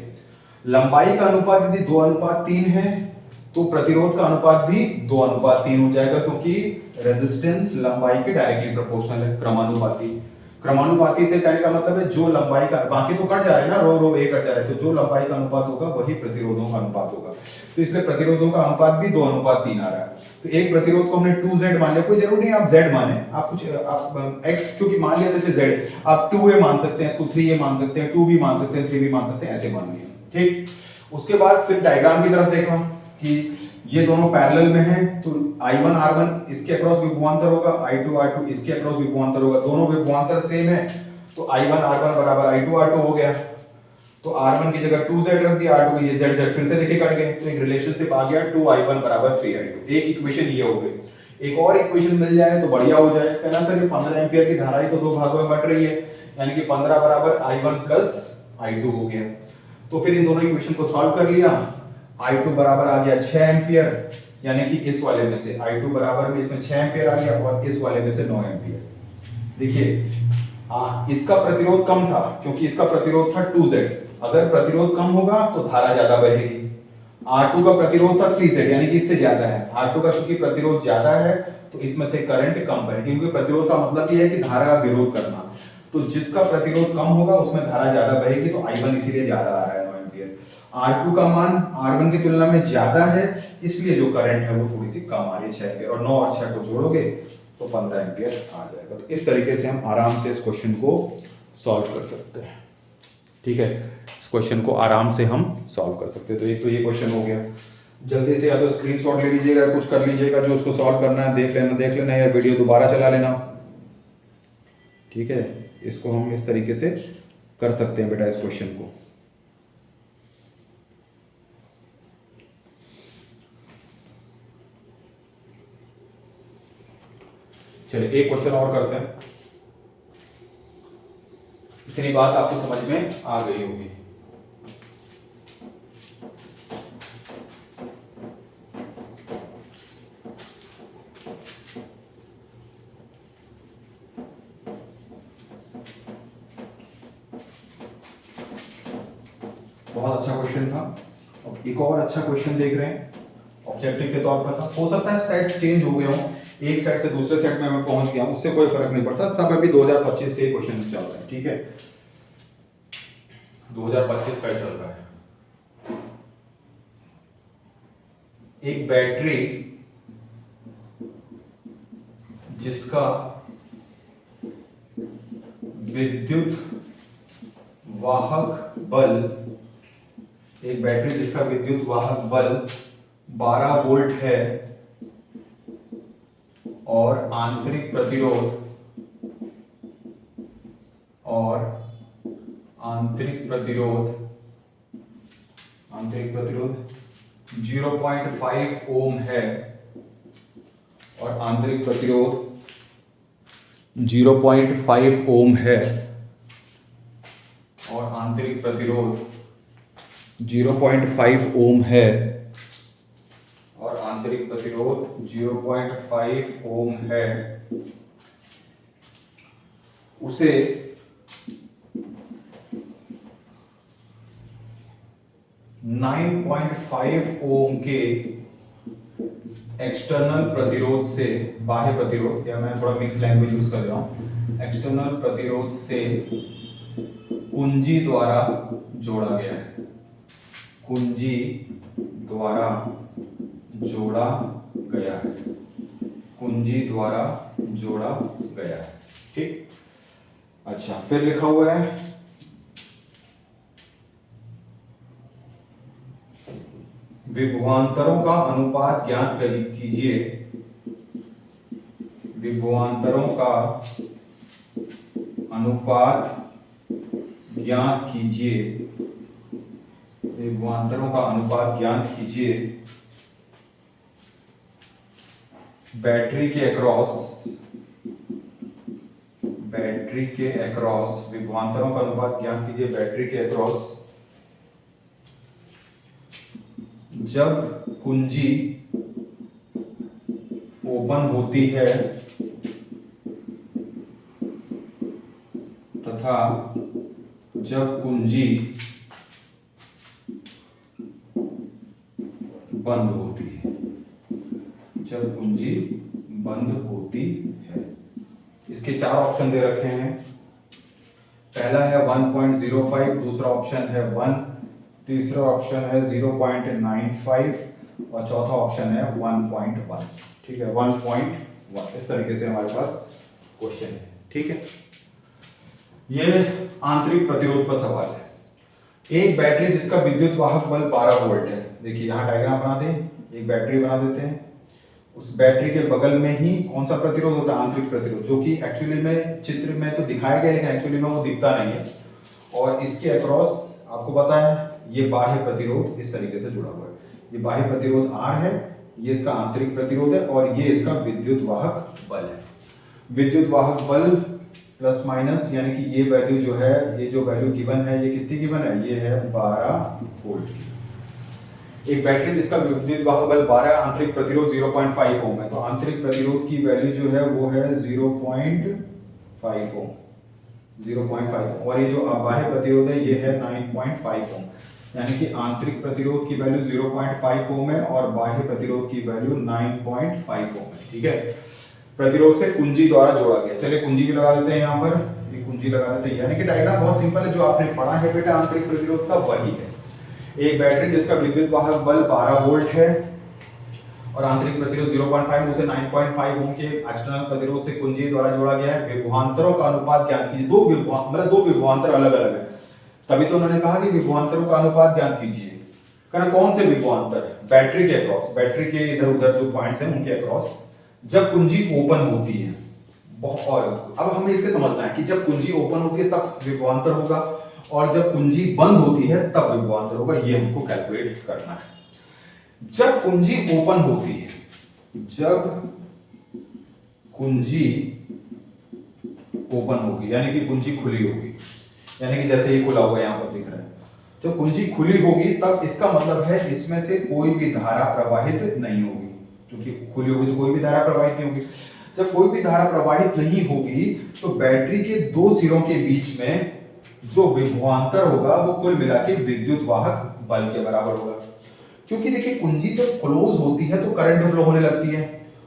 लंबाई का अनुपात यदि 2:3 है तो प्रतिरोध का अनुपात भी 2:3 हो जाएगा, क्योंकि रेजिस्टेंस लंबाई के डायरेक्टली प्रोपोर्शनल है, क्रमानुपाती। क्रमानुपाती से कहने का मतलब है जो लंबाई का, बाकी तो कट जा रहे हैं ना, रो रो ए कट जा रहे हैं, तो जो लंबाई का अनुपात होगा वही प्रतिरोधों का अनुपात होगा, तो इसलिए प्रतिरोधों का अनुपात भी 2:3 आ रहा है। तो एक प्रतिरोध को हमने 2z मान लिया, कोई जरूरी नहीं आप z माने, आप कुछ आप x क्योंकि मान लिया जैसे z, आप 2a मान सकते हैं, इसको 3a मान सकते हैं, 2b मान सकते हैं, 3b मान सकते हैं, ऐसे मान लिया, ठीक। उसके बाद फिर डायग्राम की तरफ देखा कि ये दोनों पैरेलल में हैं, तो I1 R1 इसके अक्रॉस विभवांतर होगा, I2 R2 इसके अक्रॉस विभवांतर होगा, दोनों विभवांतर सेम है, तो I1 R1 बराबर I2 R2 हो गया। तो R1 की जगह 2z रख दिया, R2 को ये z फिर से देखिए कट गए, तो एक रिलेशनशिप आ गया 2i1 बराबर 3i2। एक इक्वेशन ये हो गई। एक और इक्वेशन मिल जाए तो बढ़िया हो जाए, कहना सर ये 15 एम्पीयर की धारा ही तो दो भागों में बट रही है, यानी कि 15 बराबर i1 प्लस i2 हो गया। तो फिर इन दोनों इक्वेशन को सॉल्व कर लिया, i2 बराबर आ गया 6 एम्पीयर, यानी कि इस वाले में से i2 बराबर में इसमें 6 एम्पीयर आ गया और इस वाले में से 9 एम्पीयर। देखिए इसका प्रतिरोध कम था क्योंकि इसका प्रतिरोध था 2z, अगर प्रतिरोध कम होगा तो धारा ज्यादा बहेगी। R2 का प्रतिरोध था 3z, यानी कि इससे ज्यादा है, R2 का चूंकि प्रतिरोध ज्यादा है तो इसमें से करंट कम बहेगी, क्योंकि प्रतिरोध का मतलब ये है कि धारा का विरोध करना, तो जिसका प्रतिरोध कम होगा उसमें धारा ज्यादा बहेगी, तो I1 इसीलिए ज्यादा आ रहा है 9 एम्पीयर। R2 का मान R1 की तुलना में ज्यादा है, इसलिए जो करंट है वो थोड़ी सी कम आ रही है 6 एम्पीयर, और 9 और 6 को जोड़ोगे तो 15 एम्पीयर आ जाएगा। तो इस तरीके से हम आराम से इस क्वेश्चन को सॉल्व कर सकते हैं, ठीक है। इस क्वेश्चन को आराम से हम सॉल्व कर सकते हैं। तो एक तो ये क्वेश्चन हो गया, जल्दी से या तो स्क्रीनशॉट ले लीजिएगा, कुछ कर लीजिएगा, जो उसको सॉल्व करना है देख लेना या वीडियो दोबारा चला लेना, ठीक है। इसको हम इस तरीके से कर सकते हैं बेटा इस क्वेश्चन को। चलिए एक क्वेश्चन और करते हैं, इतनी बात आपको समझ में आ गई होगी। बहुत अच्छा क्वेश्चन था। अब एक और अच्छा क्वेश्चन देख रहे हैं, ऑब्जेक्टिव के तौर पर था, हो सकता है सेट्स चेंज हो गए हों, एक सेट से दूसरे सेट में मैं पहुंच गया हूं, उससे कोई फर्क नहीं पड़ता, सब अभी 2025 के क्वेश्चन चल रहे हैं, ठीक है, 2025 का ही चल रहा है। एक बैटरी जिसका विद्युत वाहक बल, एक बैटरी जिसका विद्युत वाहक बल 12 वोल्ट है और आंतरिक प्रतिरोध आंतरिक प्रतिरोध 0.5 ओम है और आंतरिक प्रतिरोध 0.5 ओम है और आंतरिक प्रतिरोध 0.5 ओम है और आंतरिक प्रतिरोध 0.5 ओम है, उसे 9.5 ओम के एक्सटर्नल प्रतिरोध से, बाह्य प्रतिरोध, या मैं थोड़ा मिक्स लैंग्वेज यूज कर रहा हूं, एक्सटर्नल प्रतिरोध से कुंजी द्वारा जोड़ा गया है, कुंजी द्वारा जोड़ा गया है, कुंजी द्वारा जोड़ा गया है। ठीक, अच्छा, फिर लिखा हुआ है विभवांतरों का अनुपात ज्ञात कीजिए, विभवांतरों का अनुपात ज्ञात कीजिए, विभवांतरों का अनुपात ज्ञात कीजिए बैटरी के अक्रॉस, बैटरी के अक्रॉस, विभवांतरों का अनुपात ज्ञात कीजिए बैटरी के अक्रॉस जब कुंजी ओपन होती है तथा जब कुंजी बंद होती है, जब कुंजी बंद होती है। इसके 4 ऑप्शन दे रखे हैं। पहला है 1.05, दूसरा ऑप्शन है 1, तीसरा ऑप्शन है 0.95 और चौथा ऑप्शन है 1.1। ठीक है, 1.1 इस तरीके से हमारे पास क्वेश्चन है। ठीक है, ये आंतरिक प्रतिरोध पर सवाल है। एक बैटरी जिसका विद्युत वाहक बल 12 वोल्ट है, देखिए यहां डायग्राम बना दें, एक बैटरी बना देते हैं, उस बैटरी के बगल में ही कौन सा प्रतिरोध होता है, आंतरिक प्रतिरोध, जो कि एक्चुअली में चित्र में तो दिखाया गया लेकिन एक्चुअली में वो दिखता नहीं है। और इसके अक्रॉस आपको पता है ये बाह्य प्रतिरोध इस तरीके से जुड़ा हुआ है, ये बाह्य प्रतिरोध R है, ये इसका आंतरिक प्रतिरोध है और ये इसका विद्युत वाहक बल है। विद्युत वाहक बल प्लस माइनस, यानी कि ये वैल्यू जो है, ये जो वैल्यू गिवन है, ये कितनी गिवन है, ये है 12 वोल्ट की। एक बैटरी जिसका विद्युत वाहक बल 12, आंतरिक प्रतिरोध 0.5 ओम है, तो आंतरिक प्रतिरोध की वैल्यू जो है वो है 0.5 ओम, 0.5 ओम, और ये जो बाह्य प्रतिरोध है ये है 9.5 ओम, यानी कि आंतरिक प्रतिरोध की वैल्यू 0.5 ओम है और बाह्य प्रतिरोध की वैल्यू 9.5 ओम है। ठीक है, प्रतिरोध से कुंजी द्वारा जोड़ा गया। चलिए कुंजी भी लगा देते हैं, यहाँ पर ये कुंजी लगा देते हैं, यानी कि डायग्राम बहुत सिंपल है, जो आपने पढ़ा है बेटा आंतरिक प्रतिरोध का वही है। एक बैटरी जिसका विद्युत वाहक बल 12 वोल्ट है और आंतरिक प्रतिरोध 0.5 उसे 9.5 ओम के एक्सटर्नल प्रतिरोध से कुंजी द्वारा जोड़ा गया है। विभवांतरों का अनुपात ज्ञात कीजिए, दो विभवांतर अलग अलग है, तभी तो उन्होंने कहा कि विभवांतरों का अनुपात ज्ञात कीजिए। कारण कौन से विभवांतर, बैटरी के अक्रॉस, बैटरी के इधर उधर जो पॉइंट्स हैं उनके अक्रॉस जब कुंजी ओपन होती है। और अब हमें इसके समझना है कि जब कुंजी ओपन होती है तब विभवांतर होगा और जब कुंजी बंद होती है तब विभवांतर होगा, ये हमको कैलकुलेट करना है। जब कुंजी ओपन होती है, जब कुंजी ओपन होगी यानी कि कुंजी खुली होगी, यानी कि जैसे ये खुला हुआ यहां पर दिख रहा है, जब कुंजी खुली होगी तब इसका मतलब है इसमें से कोई भी धारा प्रवाहित नहीं होगी, क्योंकि खुली होगी तो कोई भी धारा प्रवाहित नहीं होगी। जब कोई भी धारा प्रवाहित नहीं होगी तो बैटरी के दो सिरों के बीच में जो विभवांतर होगा वो कुल मिला के विद्युत वाहक बल के बराबर होगा। क्योंकि देखिए कुंजी जब क्लोज होती है तो करंट फ्लो होने लगती है,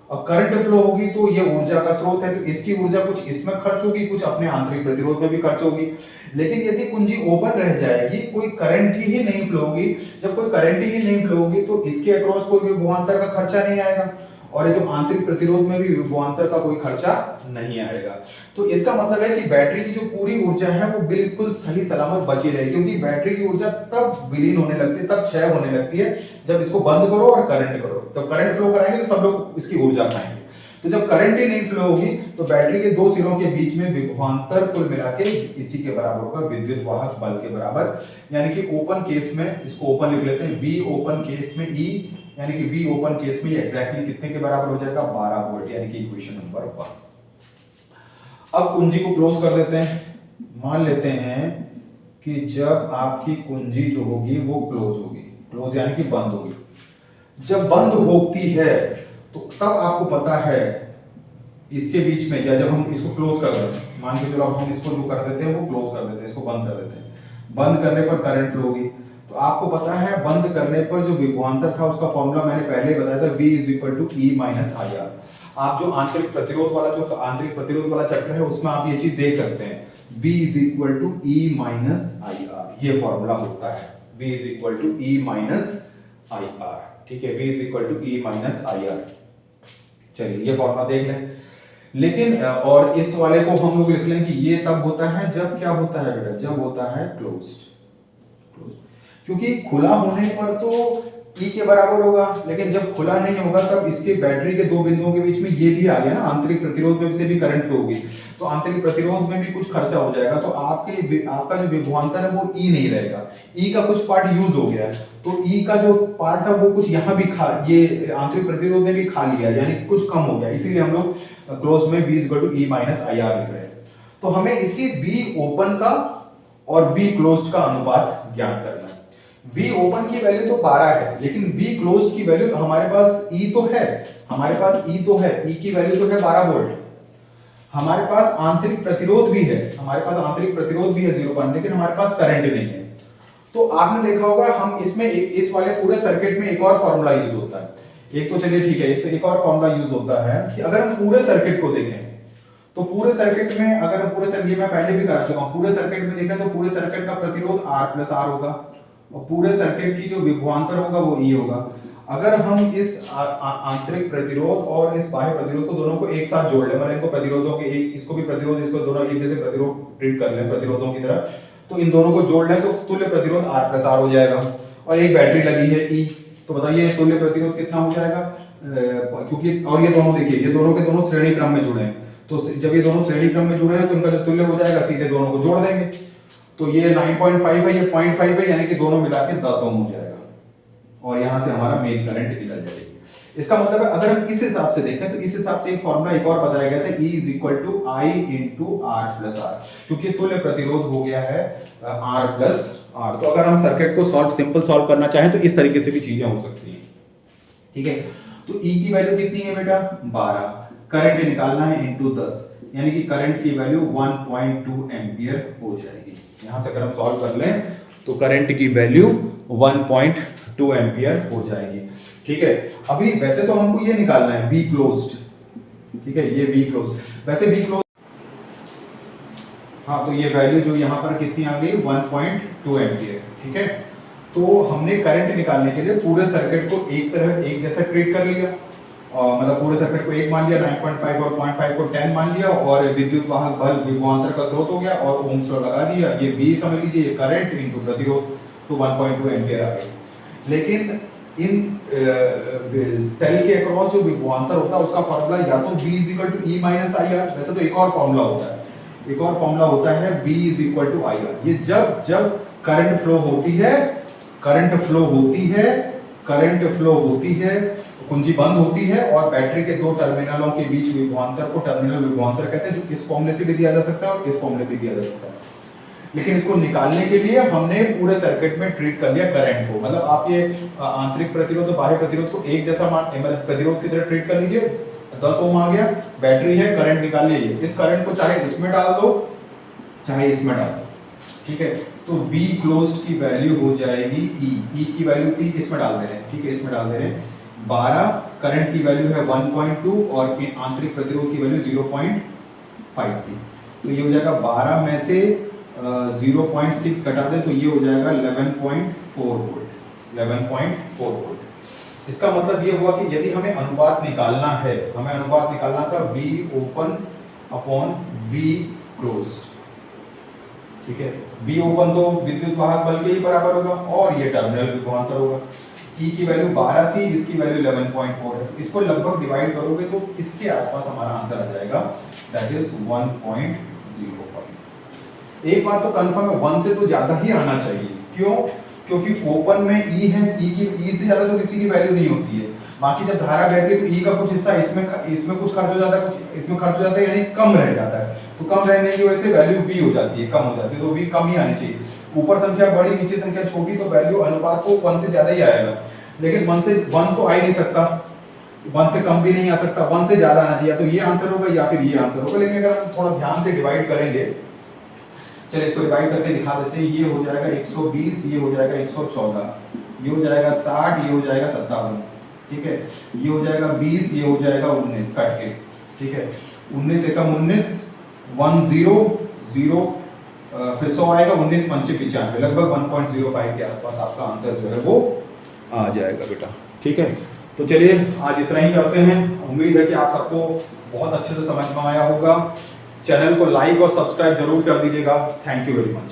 और करंट फ्लो होगी तो ये ऊर्जा का स्रोत है, तो इसकी ऊर्जा कुछ इसमें खर्च होगी, कुछ अपने आंतरिक प्रतिरोध में भी खर्च होगी। लेकिन यदि कुंजी ओपन रह जाएगी, कोई करंट ही नहीं फ्लो होगी, जब कोई करंट ही नहीं फ्लो होगी तो इसके अक्रॉस कोई विभवांतर का खर्चा नहीं आएगा, और ये जो आंतरिक प्रतिरोध में भी विभवांतर का कोई खर्चा नहीं आएगा। तो इसका मतलब है कि बैटरी की जो पूरी ऊर्जा है वो बिल्कुल सही सलामत बची रहेगी, क्योंकि बैटरी की ऊर्जा तब विलीन होने लगती है, तब क्षय होने लगती है जब इसको बंद करो और करंट करो। तो करंट फ्लो कराएंगे तो सब लोग इसकी ऊर्जा खाएंगे। तो तो जब करंट ही नहीं फ्लो होगी तो बैटरी के दो सिरों के बीच में विभवांतर कुल मिला के इसी के बराबर होगा, विद्युत वाहक बल के बराबर। यानी कि ओपन केस में, इसको ओपन लिख लेते हैं, V ओपन केस में E यानी कि V ओपन केस में एग्जैक्टली कितने के बराबर हो जाएगा, 12 वोल्ट, यानी कि इक्वेशन नंबर 1। अब कुंजी को क्लोज कर देते हैं। मान लेते हैं कि जब आपकी कुंजी जो होगी वो क्लोज होगी, क्लोज यानी कि बंद होगी। जब बंद होती है तो तब आपको पता है इसके बीच में, या जब हम इसको क्लोज कर देते हैं, मान के चलो हम इसको जो कर देते हैं वो क्लोज कर देते हैं, इसको बंद कर देते हैं, बंद करने पर करंट फ्लो होगी। तो आपको पता है बंद करने पर जो विभवांतर था उसका फॉर्मूला मैंने पहले ही बताया था, V = E - IR। आप जो आंतरिक प्रतिरोध वाला चैप्टर है उसमें आप ये चीज देख सकते हैं, V = E - IR, ये फॉर्मूला होता है, V = E - IR। ठीक है, V = E - IR। चलिए ये फॉर्मूला देख लें। लेकिन और इस वाले को हम लोग लिख लें कि ये तब होता है जब क्या होता है बेटा, जब होता है क्लोज्ड, क्योंकि खुला होने पर तो E के बराबर होगा, लेकिन जब खुला नहीं होगा तब इसके बैटरी के दो बिंदुओं के बीच में ये भी आ गया ना, आंतरिक प्रतिरोध में से भी करंट फ्लो होगी, तो आंतरिक प्रतिरोध में भी कुछ खर्चा हो जाएगा, तो आपका जो विभवांतर है वो E नहीं रहेगा, E का कुछ पार्ट यूज हो गया है, तो E का जो पार्ट था वो कुछ यहाँ भी ये आंतरिक प्रतिरोध ने भी खा लिया, यानी कि कुछ कम हो गया, इसीलिए हम लोग क्लोज में V = E - IR लिख रहे हैं। तो हमें इसी V ओपन का और V क्लोज्ड का अनुपात ज्ञात करना है। V ओपन की वैल्यू तो 12 है, लेकिन V क्लोज्ड की वैल्यू हमारे पास E तो है, हमारे पास E तो है, E की वैल्यू तो है 12 वोल्ट, हमारे पास आंतरिक प्रतिरोध भी है, हमारे पास आंतरिक प्रतिरोध भी है 0, लेकिन हमारे पास करंट नहीं है। तो आपने देखा होगा हम इसमें इस वाले पूरे सर्किट में एक और फॉर्मूला यूज होता है, एक तो चलिए ठीक है, एक और फॉर्मूला यूज होता है कि अगर हम पूरे सर्किट को देखें तो पूरे सर्किट में, अगर हम पूरे सर्किट, मैं पहले भी करा चुका हूं, पूरे सर्किट में देखें तो पूरे सर्किट का प्रतिरोध R+R होगा और पूरे सर्किट की जो विभवांतर होगा वो E होगा। अगर हम इस आंतरिक प्रतिरोध और इस बाह्य प्रतिरोध को दोनों को एक साथ जोड़ लें, मतलब इनको प्रतिरोधों के एक, इसको भी प्रतिरोध, इसको दोनों एक जैसे प्रतिरोध ट्रीट कर लें प्रतिरोधों की तरह, तो इन दोनों को जोड़ लें तो तुल्य प्रतिरोध R+R हो जाएगा और एक बैटरी लगी है E, तो बताइए तुल्य प्रतिरोध कितना हो जाएगा, क्योंकि और ये दोनों देखिए, ये दोनों के दोनों श्रेणी क्रम में जुड़े हैं, तो जब ये दोनों श्रेणी क्रम में जुड़े हैं तो इनका जो तुल्य हो जाएगा, सीधे दोनों को जोड़ देंगे, तो ये 9.5 है, ये 0.5 है, यानी कि दोनों मिला के 10 ओम हो जाएगा और यहां से हमारा मेन करंट निकल जाएगी। इसका मतलब है अगर हम इस हिसाब से देखें तो इस हिसाब से एक फॉर्मूला एक और बताया गया था, E = I × R+R, क्योंकि तुल्य प्रतिरोध हो गया है R+R। तो अगर हम सर्किट को सिंपल सॉल्व करना चाहें तो इस तरीके से भी चीजें हो सकती हैं। ठीक है, तो E की वैल्यू कितनी है बेटा, 12, करंट निकालना है × 10, यानी कि करंट की वैल्यू 1.2 एम्पियर हो जाएगी। यहां से अगर हम सॉल्व कर लें तो करंट की वैल्यू 1.2 एम्पियर हो जाएगी। ठीक है, अभी वैसे तो हमको ये निकालना है V क्लोज्ड, ठीक है, ये V क्लोज्ड, वैसे V क्लोज्ड, हाँ, तो ये वैल्यू जो यहाँ पर कितनी आ गई, 1.2 एम्पियर। ठीक है, तो हमने करंट निकालने के लिए पूरे सर्किट को एक जैसा ट्रीट कर लिया, मतलब पूरे सर्किट को 1 मान लिया, 9.5 और 0.5 को 10 मान लिया, और विद्युत वाहक बल विभवांतर का स्रोत हो गया और ओम्स लॉ लगा दिया, ये V समझ लीजिए, ये करंट इनटू प्रतिरोध, तो 1.2 एम्पियर आ गया। लेकिन इन सेल के अक्रॉस जो विभवांतर होता है उसका फॉर्मूला या तो V = E - IR, वैसे तो एक और फॉर्मूला होता है, एक और फॉर्मूला होता है V = IR। ये जब करंट फ्लो होती है, करंट फ्लो होती है, कुंजी बंद होती है और बैटरी के दो टर्मिनलों के बीच विभवांतर को टर्मिनल विभवांतर कहते हैं, जो इस फॉर्मूले से भी दिया जा सकता है और इस फॉर्मूले से भी दिया जा सकता है। लेकिन इसको निकालने के लिए हमने पूरे सर्किट में ट्रीट कर लिया करंट को, मतलब आप ये आंतरिक प्रतिरोध और बाह्य प्रतिरोध को एक जैसा मतलब प्रतिरोध की तरह ट्रीट कर लीजिए, 10 ओम आ गया, बैटरी है, करंट निकाल लीजिए, इस करंट को चाहे इसमें डाल दो चाहे इसमें डाल दो। ठीक है, तो V क्लोज्ड की वैल्यू हो जाएगी E की वैल्यू थी, इसमें डाल दे रहे हैं, ठीक है, इसमें डाल दे रहे हैं 12, करंट की वैल्यू है 1.2 और आंतरिक प्रतिरोध की वैल्यू 0.5 थी, तो ये हो जाएगा 12 में से 0.6 घटा दें तो ये हो जाएगा 11.4 वोल्ट, 11.4 वोल्ट। इसका मतलब ये हुआ कि यदि हमें अनुपात निकालना है, हमें अनुपात निकालना था V open upon V closed. ठीक है, V ओपन तो विद्युत वाहक बल के ही बराबर होगा और ये टर्मिनल विभवांतर होगा, ई की वैल्यू 12 थी, इसकी वैल्यू 11.4 है, तो इसको लगभग डिवाइड करोगे तो इसके आसपास हमारा आंसर आ जाएगा, दैट इज 1.05। एक बात तो कंफर्म है, 1 से तो ज्यादा ही आना चाहिए। क्यों? क्योंकि ओपन में ई है, ई से ज्यादा तो किसी की वैल्यू नहीं होती है। बाकी जब धारा बहती है तो ई का कुछ हिस्सा इसमें कुछ खर्च हो जाता है, कुछ इसमें खर्च हो जाता है, यानी कम रह जाता है। तो कम रहने की वजह से वैल्यू वी हो जाती है, कम हो जाती है, तो वी कम ही आनी चाहिए। ऊपर संख्या बड़ी, नीचे संख्या छोटी, तो वैल्यू अनुपात को 1 से ज्यादा ही आएगा। लेकिन 1 तो आ ही नहीं सकता, 1 से कम भी नहीं आ सकता, 1 से ज्यादा आना चाहिए। तो ये आंसर होगा या फिर ये आंसर होगा। लेकिन अगर हम थोड़ा ध्यान से डिवाइड करेंगे, चलिए इसको डिवाइड करके दिखा देते हैं। ये हो जाएगा 120, ये हो जाएगा 114, ये हो जाएगा 60, ये हो जाएगा 57, ठीक है। ये हो जाएगा 20, ये हो जाएगा 19 कट के, ठीक है। 19 एकम 19, 100, फिर 100 आएगा, 19 पंचे 95, लगभग 1.05 के आसपास आपका आंसर जो है वो आ जाएगा बेटा, ठीक है। तो चलिए आज इतना ही करते हैं। उम्मीद है कि आप सबको बहुत अच्छे से समझ में आया होगा। चैनल को लाइक और सब्सक्राइब जरूर कर दीजिएगा। Thank you very much.